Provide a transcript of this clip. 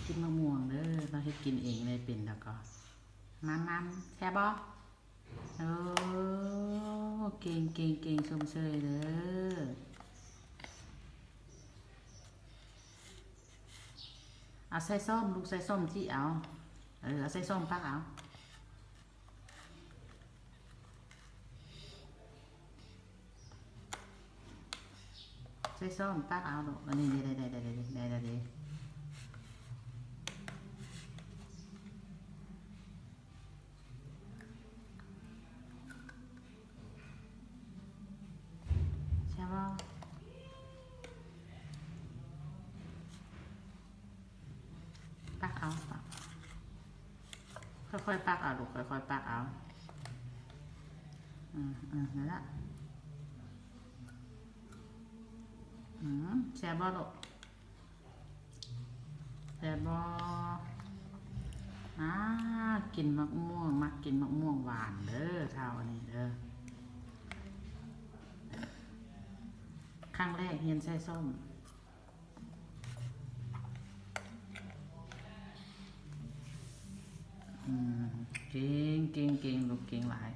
กินมะม่วงเด้อเราให้กินเองเลยเป็นแล้วก็มัมแซ่บบ่โอ้เก่งชมเชยเด้อเอาใส่ส้มลูกใส่ส้มจี้เอาเอาใส่ส้มปักเอาใส่ส้มปักเอาลูกอันนี้ได้ใช่ป่ะปักเอาปักค่อยๆปักเอาลูกค่อยๆปักเอานั่นละแซ่บบ่ลูกแซ่บบ่กินมะม่วงมักกินมะม่วงหวานเด้อเท่าอันนี้เด้อครั้งแรกเฮียนใส่ส้มเก่งลูกเก่งหลาย